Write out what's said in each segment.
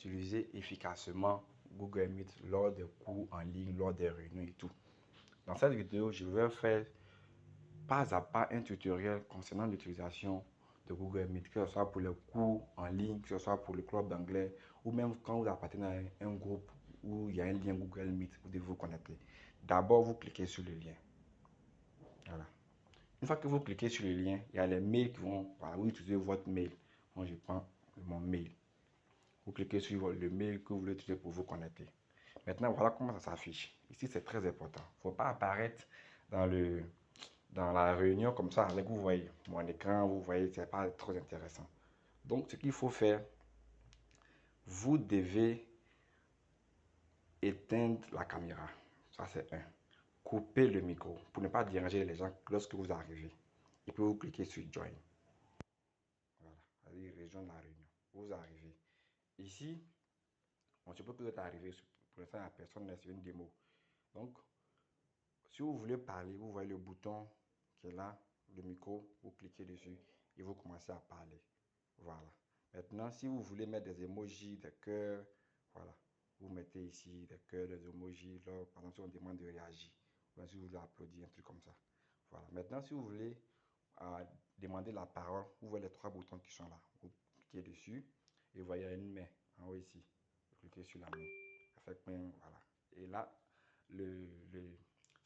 utiliser efficacement Google Meet lors des cours en ligne, lors des réunions et tout. Dans cette vidéo, je vais faire pas à pas un tutoriel concernant l'utilisation de Google Meet, que ce soit pour les cours en ligne, que ce soit pour le club d'anglais, ou même quand vous appartenez à un groupe où il y a un lien Google Meet, vous devez vous connecter. D'abord, vous cliquez sur le lien. Voilà. Une fois que vous cliquez sur le lien, il y a les mails qui vont, voilà, vous utilisez votre mail. Moi, je prends mon mail. Vous cliquez sur le mail que vous voulez utiliser pour vous connecter. Maintenant, voilà comment ça s'affiche. Ici, c'est très important. Il ne faut pas apparaître dans la réunion comme ça, avec vous voyez mon écran, vous voyez, c'est pas trop intéressant. Donc, ce qu'il faut faire, vous devez éteindre la caméra. Ça, c'est un. Couper le micro pour ne pas déranger les gens lorsque vous arrivez. Et puis, vous cliquez sur Join. Voilà, allez rejoindre la réunion. Vous arrivez. Ici, on se peut que vous êtes arrivé. Pour l'instant, la personne est sur une démo. Donc, si vous voulez parler, vous voyez le bouton qui est là, le micro, vous cliquez dessus et vous commencez à parler. Voilà. Maintenant, si vous voulez mettre des emojis, des cœurs, voilà, vous mettez ici des cœurs, des emojis. Là, par exemple, si on demande de réagir, ou si vous voulez applaudir, un truc comme ça. Voilà. Maintenant, si vous voulez demander la parole, vous voyez les trois boutons qui sont là. Vous cliquez dessus et vous voyez une main en haut ici. Vous cliquez sur la main. Avec main, voilà. Et là,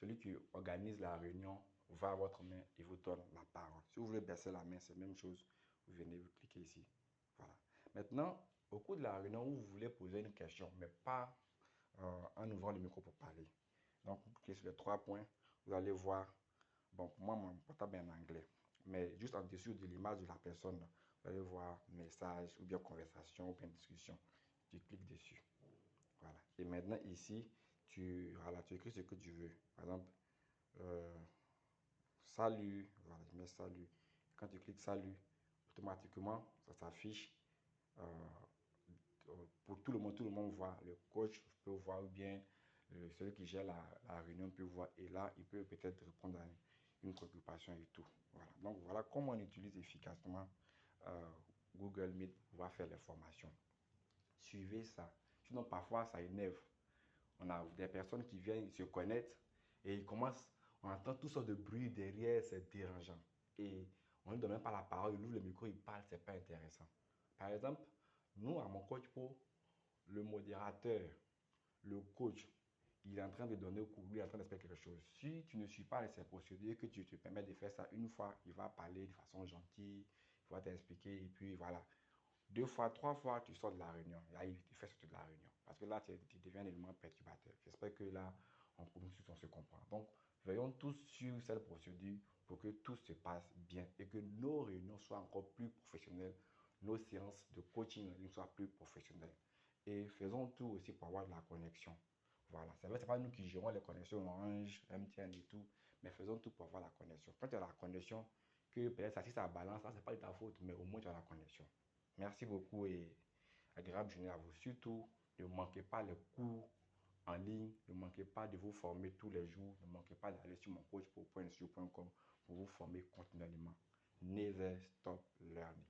celui qui organise la réunion va à votre main et vous donne la parole. Si vous voulez baisser la main, c'est la même chose. Vous venez, vous cliquez ici. Voilà. Maintenant, au cours de la réunion, vous voulez poser une question, mais pas en ouvrant le micro pour parler. Donc, vous cliquez sur les trois points. Vous allez voir, bon, pour moi, mon portable est en anglais, mais juste en dessous de l'image de la personne, vous allez voir message, ou bien conversation, ou bien discussion. Tu cliques dessus. Voilà. Et maintenant, ici, voilà, tu écris ce que tu veux. Par exemple, salut. Voilà, je mets salut. Quand tu cliques salut, automatiquement, ça s'affiche pour tout le monde voit. Le coach peut voir ou bien celui qui gère la réunion peut voir. Et là, il peut peut-être répondre à une préoccupation et tout. Voilà. Donc, voilà comment on utilise efficacement Google Meet pour pouvoir faire les formations. Suivez ça. Sinon, parfois, ça énerve. On a des personnes qui viennent, ils se connectent et ils commencent, on entend tout sortes de bruit derrière, c'est dérangeant. Et on ne donne même pas la parole, il ouvre le micro, il parle, c'est pas intéressant. Par exemple, nous, à mon coach pro, le modérateur, le coach, il est en train de donner au cours, lui, il est en train d'expliquer quelque chose. Si tu ne suis pas ces procédures, que tu te permets de faire ça une fois, il va parler de façon gentille, il va t'expliquer et puis voilà. Deux fois, trois fois, tu sors de la réunion. Là, il fait sortir de la réunion. Parce que là, tu deviens un élément perturbateur. J'espère que là, on se comprend. Donc, veillons tous sur cette procédure pour que tout se passe bien et que nos réunions soient encore plus professionnelles, nos séances de coaching en ligne soient plus professionnelles. Et faisons tout aussi pour avoir de la connexion. Voilà, c'est vrai, ce n'est pas nous qui gérons les connexions Orange, MTN et tout, mais faisons tout pour avoir la connexion. Quand tu as la connexion, que peut-être si ça balance, ça, ce n'est pas de ta faute, mais au moins tu as la connexion. Merci beaucoup et agréable journée à vous. Surtout, ne manquez pas les cours en ligne, ne manquez pas de vous former tous les jours, ne manquez pas d'aller sur mon coach pour vous former continuellement. Never stop learning.